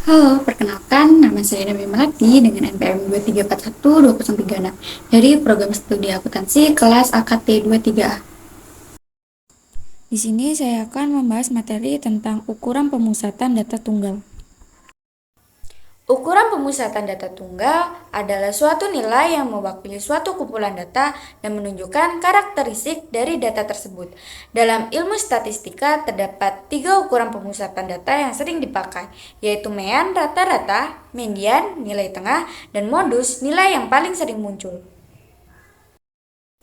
Halo, perkenalkan nama saya Nabi Melati dengan NPM 23412036 dari program studi akuntansi kelas AKT 23A. Di sini saya akan membahas materi tentang ukuran pemusatan data tunggal. Ukuran pemusatan data tunggal adalah suatu nilai yang mewakili suatu kumpulan data dan menunjukkan karakteristik dari data tersebut. Dalam ilmu statistika terdapat 3 ukuran pemusatan data yang sering dipakai, yaitu mean, rata-rata, median, nilai tengah, dan modus, nilai yang paling sering muncul.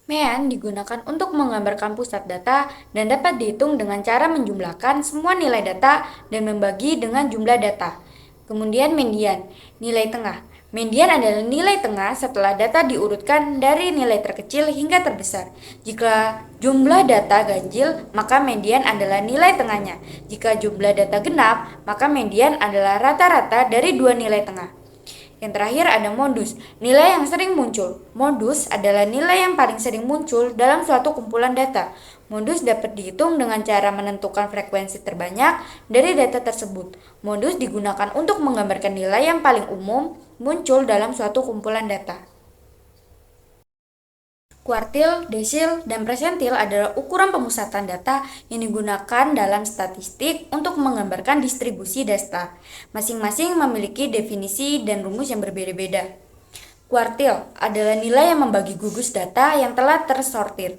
Mean digunakan untuk menggambarkan pusat data dan dapat dihitung dengan cara menjumlahkan semua nilai data dan membagi dengan jumlah data. Kemudian median, nilai tengah. Median adalah nilai tengah setelah data diurutkan dari nilai terkecil hingga terbesar. Jika jumlah data ganjil, maka median adalah nilai tengahnya. Jika jumlah data genap, maka median adalah rata-rata dari dua nilai tengah. Yang terakhir ada modus, nilai yang sering muncul. Modus adalah nilai yang paling sering muncul dalam suatu kumpulan data. Modus dapat dihitung dengan cara menentukan frekuensi terbanyak dari data tersebut. Modus digunakan untuk menggambarkan nilai yang paling umum muncul dalam suatu kumpulan data. Kuartil, desil, dan persentil adalah ukuran pemusatan data yang digunakan dalam statistik untuk menggambarkan distribusi data. Masing-masing memiliki definisi dan rumus yang berbeda-beda. Kuartil adalah nilai yang membagi gugus data yang telah tersortir.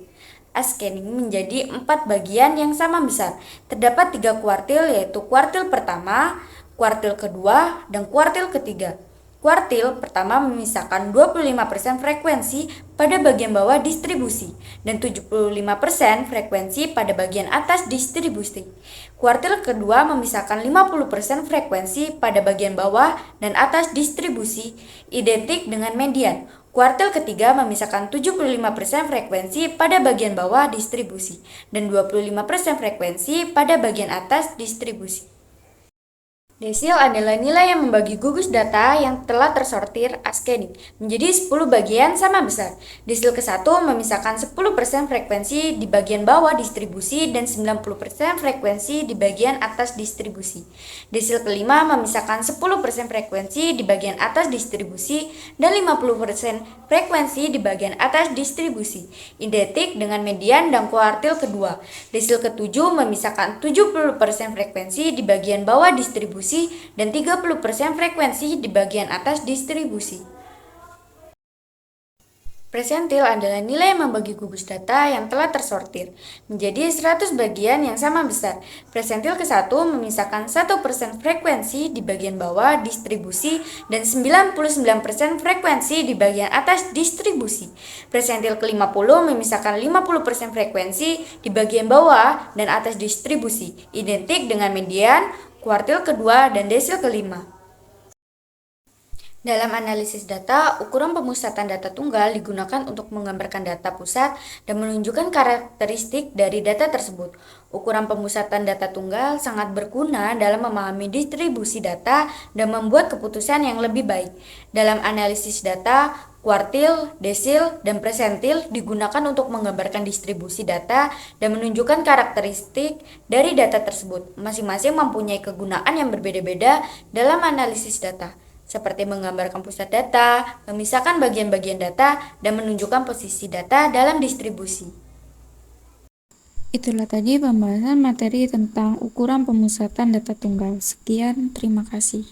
Scanning menjadi 4 bagian yang sama besar. Terdapat 3 kuartil, yaitu kuartil pertama, kuartil kedua, dan kuartil ketiga. Kuartil pertama memisahkan 25% frekuensi pada bagian bawah distribusi dan 75% frekuensi pada bagian atas distribusi. Kuartil kedua memisahkan 50% frekuensi pada bagian bawah dan atas distribusi, identik dengan median. Kuartil ketiga memisahkan 75% frekuensi pada bagian bawah distribusi dan 25% frekuensi pada bagian atas distribusi. Desil adalah nilai yang membagi gugus data yang telah tersortir scanning menjadi 10 bagian sama besar. Desil ke-1 memisahkan 10% frekuensi di bagian bawah distribusi dan 90% frekuensi di bagian atas distribusi. Desil kelima memisahkan 10% frekuensi di bagian atas distribusi dan 50% frekuensi di bagian atas distribusi, identik dengan median dan kuartil kedua. Desil ke-7 memisahkan 70% frekuensi di bagian bawah distribusi dan 30% frekuensi di bagian atas distribusi. Presentil adalah nilai yang membagi gugus data yang telah tersortir menjadi 100 bagian yang sama besar. Presentil ke-1 memisahkan 1% frekuensi di bagian bawah distribusi dan 99% frekuensi di bagian atas distribusi. Presentil ke-50 memisahkan 50% frekuensi di bagian bawah dan atas distribusi, identik dengan median, kuartil kedua, dan desil kelima. Dalam analisis data, ukuran pemusatan data tunggal digunakan untuk menggambarkan data pusat dan menunjukkan karakteristik dari data tersebut. Ukuran pemusatan data tunggal sangat berguna dalam memahami distribusi data dan membuat keputusan yang lebih baik. Dalam analisis data, kuartil, desil, dan persentil digunakan untuk menggambarkan distribusi data dan menunjukkan karakteristik dari data tersebut. Masing-masing mempunyai kegunaan yang berbeda-beda dalam analisis data, seperti menggambarkan pusat data, memisahkan bagian-bagian data, dan menunjukkan posisi data dalam distribusi. Itulah tadi pembahasan materi tentang ukuran pemusatan data tunggal. Sekian, terima kasih.